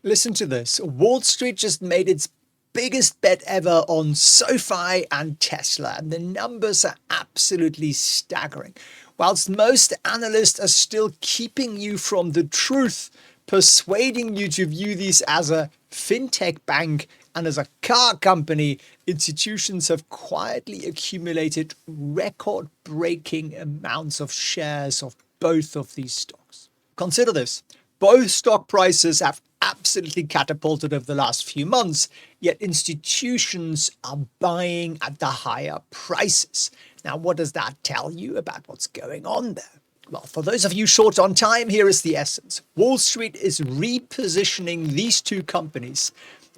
Listen to this. Wall Street just made its biggest bet ever on SoFi and Tesla, and the numbers are absolutely staggering. Whilst most analysts are still keeping you from the truth, persuading you to view these as a fintech bank and as a car company, institutions have quietly accumulated record-breaking amounts of shares of both of these stocks. Consider this. Both stock prices have absolutely catapulted over the last few months, yet institutions are buying at the higher prices. Now, what does that tell you about what's going on there? Well, for those of you short on time, here is the essence. Wall Street is repositioning these two companies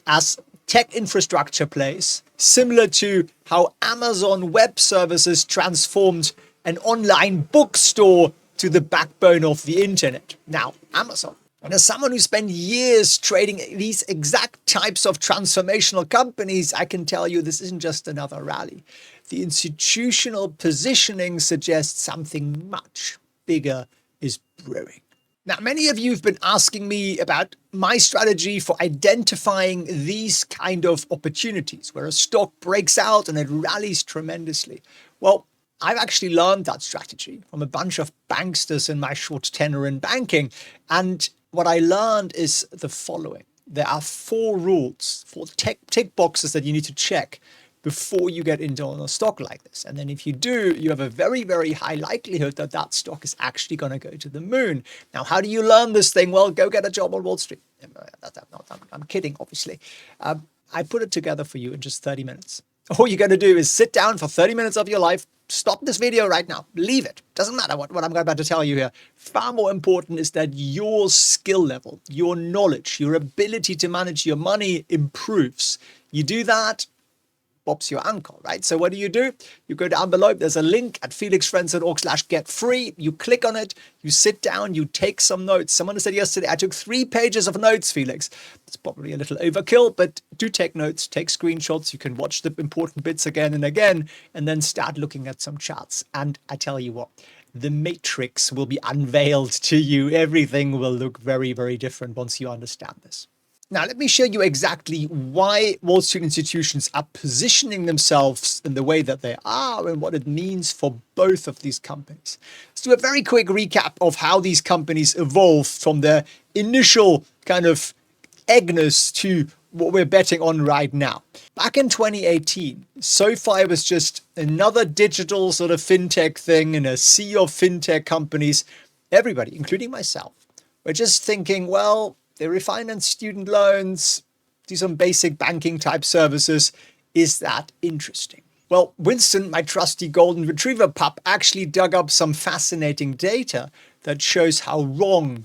as tech infrastructure plays, similar to how Amazon Web Services transformed an online bookstore to the backbone of the internet. Now, Amazon. And as someone who spent years trading these exact types of transformational companies, I can tell you this isn't just another rally. The institutional positioning suggests something much bigger is brewing. Now, many of you have been asking me about my strategy for identifying these kind of opportunities where a stock breaks out and it rallies tremendously. Well, I've actually learned that strategy from a bunch of banksters in my short tenure in banking. And what I learned is the following. There are 4 rules, 4 tick boxes that you need to check before you get into a stock like this. And then if you do, you have a very, very high likelihood that that stock is actually going to go to the moon. Now, how do you learn this thing? Well, go get a job on Wall Street. I'm kidding, obviously. I put it together for you in just 30 minutes. All you're going to do is sit down for 30 minutes of your life, stop this video right now, leave it. Doesn't matter what I'm about to tell you here. Far more important is that your skill level, your knowledge, your ability to manage your money improves. You do that, Bob's your uncle, right? So what do? You go down below. There's a link at felixfriends.org/get-free. You click on it. You sit down. You take some notes. Someone said yesterday, I took 3 pages of notes, Felix. It's probably a little overkill, but do take notes, take screenshots. You can watch the important bits again and again, and then start looking at some charts. And I tell you what, the matrix will be unveiled to you. Everything will look very, very different once you understand this. Now, let me show you exactly why Wall Street institutions are positioning themselves in the way that they are and what it means for both of these companies. Let's do a very quick recap of how these companies evolved from their initial kind of eggness to what we're betting on right now. Back in 2018, SoFi was just another digital sort of fintech thing in a sea of fintech companies. Everybody, including myself, were just thinking, well, they refinance student loans, do some basic banking type services. Is that interesting? Well, Winston, my trusty golden retriever pup, actually dug up some fascinating data that shows how wrong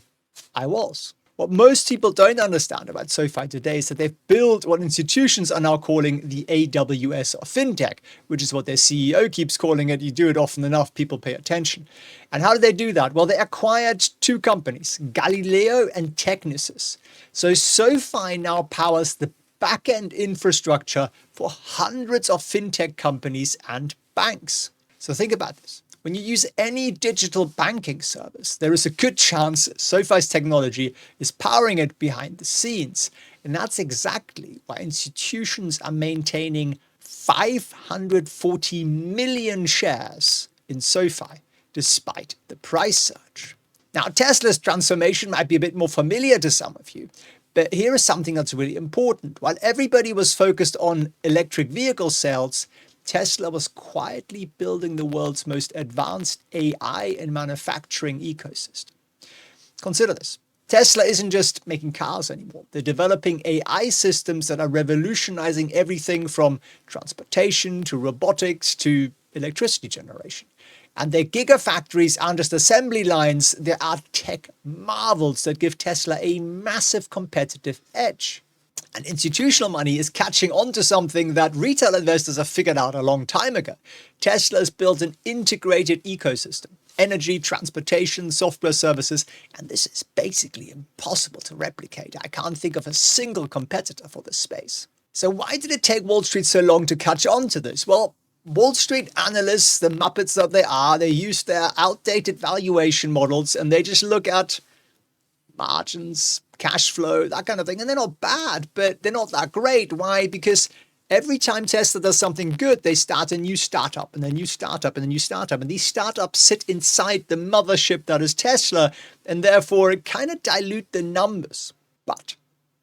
I was. What most people don't understand about SoFi today is that they've built what institutions are now calling the AWS of fintech, which is what their CEO keeps calling it. You do it often enough, people pay attention. And how did they do that? Well, they acquired 2 companies, Galileo and Technisys. So SoFi now powers the back-end infrastructure for hundreds of fintech companies and banks. So think about this. When you use any digital banking service, there is a good chance SoFi's technology is powering it behind the scenes. And that's exactly why institutions are maintaining 540 million shares in SoFi, despite the price surge. Now, Tesla's transformation might be a bit more familiar to some of you, but here is something that's really important. While everybody was focused on electric vehicle sales, Tesla was quietly building the world's most advanced AI and manufacturing ecosystem. Consider this. Tesla isn't just making cars anymore. They're developing AI systems that are revolutionizing everything from transportation to robotics to electricity generation. And their gigafactories aren't just assembly lines. They are tech marvels that give Tesla a massive competitive edge. And institutional money is catching on to something that retail investors have figured out a long time ago. Tesla has built an integrated ecosystem, energy, transportation, software services, and this is basically impossible to replicate. I can't think of a single competitor for this space. So why did it take Wall Street so long to catch on to this? Well, Wall Street analysts, the Muppets that they are, they use their outdated valuation models and they just look at margins, cash flow, that kind of thing. And they're not bad, but they're not that great. Why? Because every time Tesla does something good, they start a new startup and a new startup and a new startup. And these startups sit inside the mothership that is Tesla, and therefore it kind of dilute the numbers. But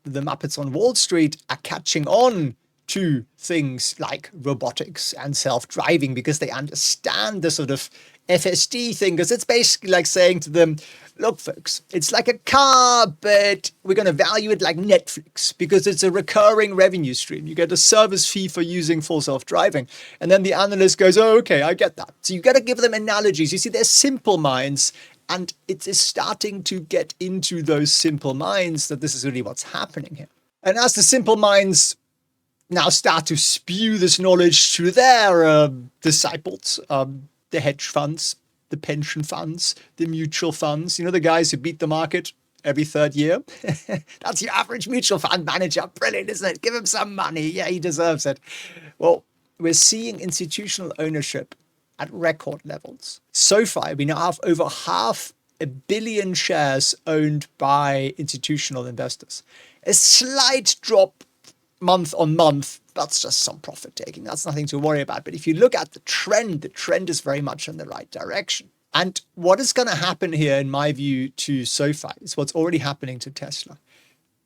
the Muppets on Wall Street are catching on to things like robotics and self-driving because they understand the sort of FSD thing, because it's basically like saying to them, look, folks, it's like a car, but we're going to value it like Netflix because it's a recurring revenue stream. You get a service fee for using full self-driving. And then the analyst goes, oh, okay, I get that. So you got to give them analogies. You see, they're simple minds, and it is starting to get into those simple minds that this is really what's happening here. And as the simple minds now start to spew this knowledge to their disciples, the hedge funds, the pension funds, the mutual funds, the guys who beat the market every third year. That's your average mutual fund manager. Brilliant, isn't it? Give him some money. Yeah, he deserves it. Well, we're seeing institutional ownership at record levels. SoFi, we now have over 500 million shares owned by institutional investors. A slight drop month on month, that's just some profit taking. That's nothing to worry about. But if you look at the trend is very much in the right direction. And what is going to happen here, in my view, to SoFi is what's already happening to Tesla.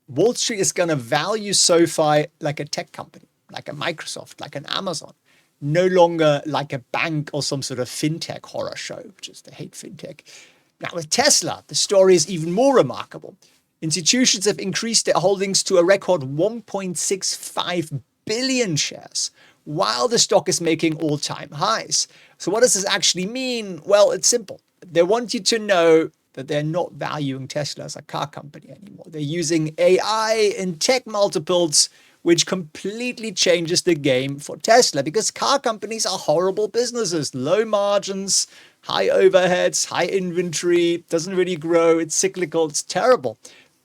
Wall Street is going to value SoFi like a tech company, like a Microsoft, like an Amazon, no longer like a bank or some sort of fintech horror show, which is, they hate fintech. Now with Tesla, the story is even more remarkable. Institutions have increased their holdings to a record 1.65 billion shares, while the stock is making all-time highs. So what does this actually mean? Well, it's simple. They want you to know that they're not valuing Tesla as a car company anymore. They're using AI and tech multiples, which completely changes the game for Tesla, because car companies are horrible businesses. Low margins, high overheads, high inventory, doesn't really grow, it's cyclical, it's terrible.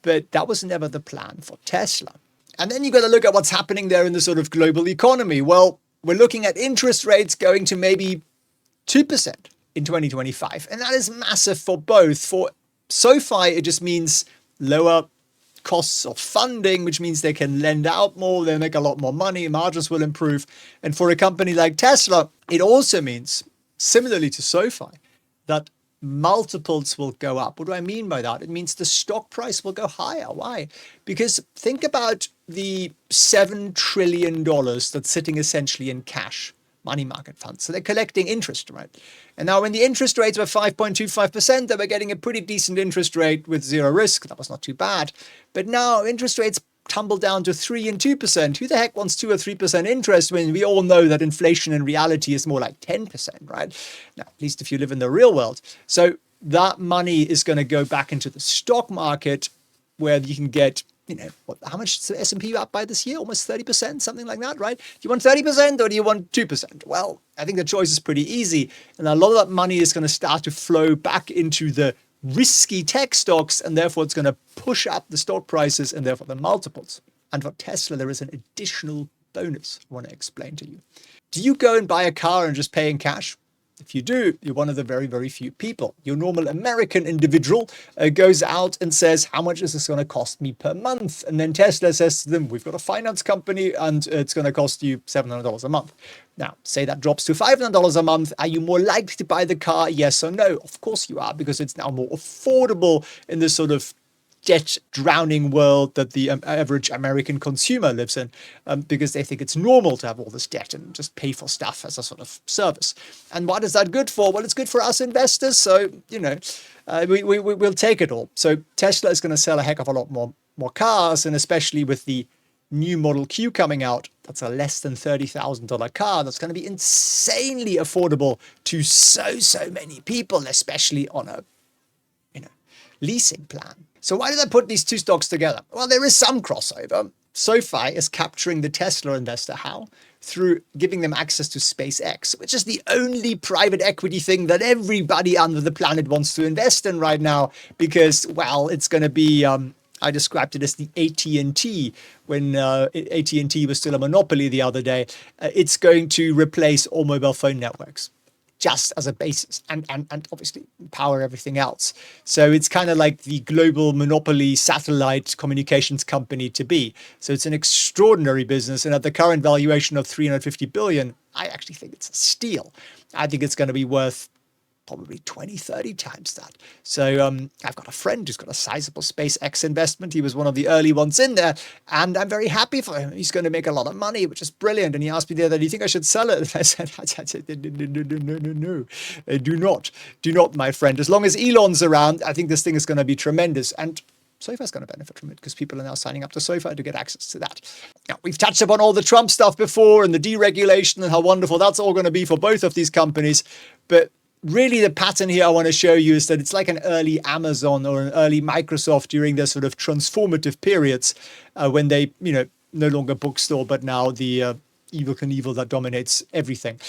But that was never the plan for Tesla. And then you got to look at what's happening there in the sort of global economy. Well, we're looking at interest rates going to maybe 2% in 2025. And that is massive for both. For SoFi, it just means lower costs of funding, which means they can lend out more, they make a lot more money, margins will improve. And for a company like Tesla, it also means, similarly to SoFi, that multiples will go up. What do I mean by that? It means the stock price will go higher. Why? Because think about the $7 trillion that's sitting essentially in cash, money market funds. So they're collecting interest, right? And now when the interest rates were 5.25%, they were getting a pretty decent interest rate with zero risk. That was not too bad. But now interest rates tumble down to 3 and 2%. Who the heck wants 2 or 3% interest when we all know that inflation in reality is more like 10%, right? Now, at least if you live in the real world. So that money is going to go back into the stock market, where you can get, how much is the S&P up by this year? Almost 30%, something like that, right? Do you want 30% or do you want 2%? Well, I think the choice is pretty easy. And a lot of that money is going to start to flow back into the risky tech stocks, and therefore it's going to push up the stock prices and therefore the multiples. And for Tesla, there is an additional bonus I want to explain to you. Do you go and buy a car and just pay in cash? If you do, you're one of the very, very few people. Your normal American individual goes out and says, how much is this going to cost me per month? And then Tesla says to them, we've got a finance company and it's going to cost you $700 a month. Now, say that drops to $500 a month. Are you more likely to buy the car? Yes or no? Of course you are, because it's now more affordable in this sort of debt drowning world that the average American consumer lives in, because they think it's normal to have all this debt and just pay for stuff as a sort of service. And what is that good for? Well, it's good for us investors. So, we'll take it all. So Tesla is going to sell a heck of a lot more cars, and especially with the new Model Q coming out, that's a less than $30,000 car. That's going to be insanely affordable to so many people, especially on a leasing plan. So why did I put these two stocks together? Well, there is some crossover. SoFi is capturing the Tesla investor. How? Through giving them access to SpaceX, which is the only private equity thing that everybody under the planet wants to invest in right now, because, well, it's going to be, I described it as the AT&T when AT&T was still a monopoly the other day. It's going to replace all mobile phone networks. just as a basis and obviously power everything else. So it's kind of like the global monopoly satellite communications company to be. So it's an extraordinary business. And at the current valuation of 350 billion, I actually think it's a steal. I think it's going to be worth probably 20, 30 times that. So I've got a friend who's got a sizable SpaceX investment. He was one of the early ones in there, and I'm very happy for him. He's going to make a lot of money, which is brilliant. And he asked me the other day, do you think I should sell it? And I said, no, do not, my friend. As long as Elon's around, I think this thing is going to be tremendous. And SoFi is going to benefit from it because people are now signing up to SoFi to get access to that. Now, we've touched upon all the Trump stuff before and the deregulation and how wonderful that's all going to be for both of these companies. But really, the pattern here I want to show you is that it's like an early Amazon or an early Microsoft during their sort of transformative periods when they, no longer bookstore, but now the Evel Knievel that dominates everything.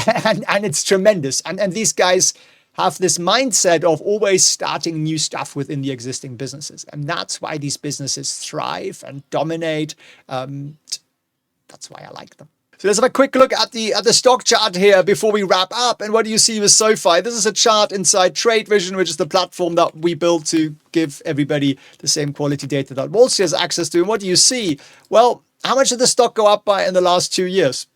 And it's tremendous. And these guys have this mindset of always starting new stuff within the existing businesses. And that's why these businesses thrive and dominate. That's why I like them. So let's have a quick look at the stock chart here before we wrap up. And what do you see with SoFi? This is a chart inside TradeVision, which is the platform that we built to give everybody the same quality data that Wall Street has access to. And what do you see? Well, how much did the stock go up by in the last 2 years?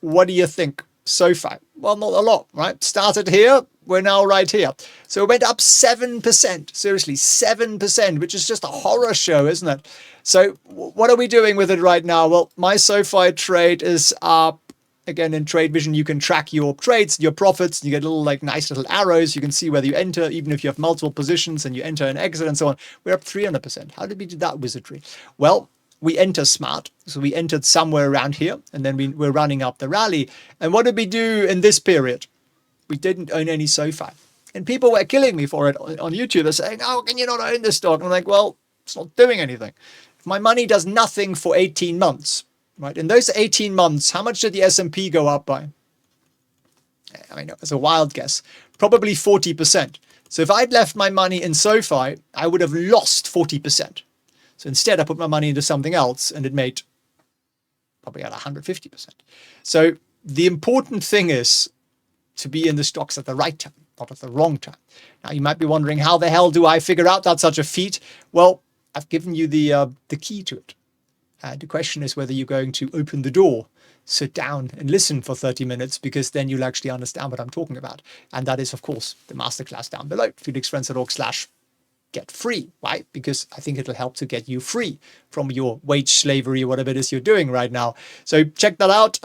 What do you think? SoFi? Well, not a lot, right? Started here. We're now right here. So it went up 7%. Seriously, 7%, which is just a horror show, isn't it? So what are we doing with it right now? Well, my SoFi trade is up. Again, in TradeVision, you can track your trades, your profits. You get little nice little arrows. You can see whether you enter, even if you have multiple positions and you enter and exit and so on. We're up 300%. How did we do that wizardry? Well, we enter smart. So we entered somewhere around here, and then we're running up the rally. And what did we do in this period? We didn't own any SoFi. And people were killing me for it on YouTube. They're saying, "How can you not own this stock?" And I'm like, well, it's not doing anything. If my money does nothing for 18 months, right? In those 18 months, how much did the S&P go up by? I mean, it's a wild guess. Probably 40%. So if I'd left my money in SoFi, I would have lost 40%. So instead, I put my money into something else, and it made probably at 150%. So the important thing is to be in the stocks at the right time, not at the wrong time. Now, you might be wondering, how the hell do I figure out that's such a feat? Well, I've given you the key to it. The question is whether you're going to open the door, sit down and listen for 30 minutes, because then you'll actually understand what I'm talking about. And that is, of course, the masterclass down below, felixfriends.org/get free. Why? Because I think it'll help to get you free from your wage slavery or whatever it is you're doing right now. So check that out.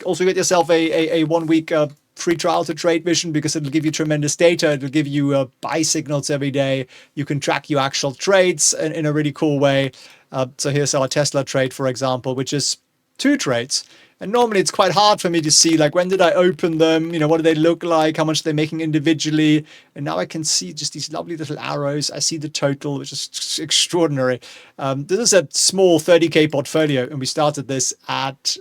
Also get yourself a 1 week free trial to TradeVision, because it'll give you tremendous data. It'll give you buy signals every day. You can track your actual trades in a really cool way. So here's our Tesla trade, for example, which is 2 trades. And normally it's quite hard for me to see, when did I open them? What do they look like? How much they're making individually? And now I can see just these lovely little arrows. I see the total, which is extraordinary. This is a small 30K portfolio, and we started this at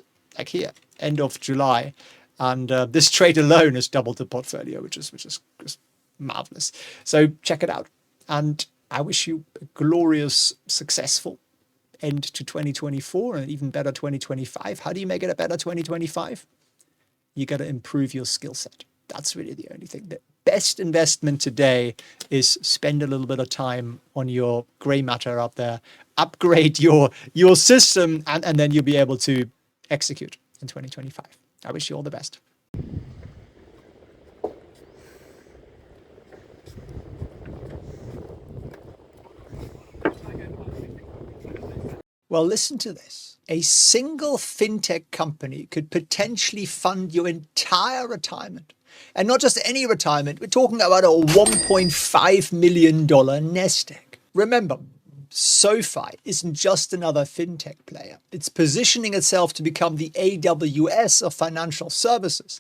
here, end of July. And this trade alone has doubled the portfolio, which is just marvelous. So check it out. And I wish you a glorious, successful end to 2024 and an even better 2025. How do you make it a better 2025? You got to improve your skill set. That's really the only thing. The best investment today is spend a little bit of time on your gray matter up there, upgrade your system, and then you'll be able to execute in 2025. I wish you all the best. Well, listen to this. A single fintech company could potentially fund your entire retirement. And not just any retirement. We're talking about a $1.5 million nest egg. Remember, SoFi isn't just another fintech player. It's positioning itself to become the AWS of financial services.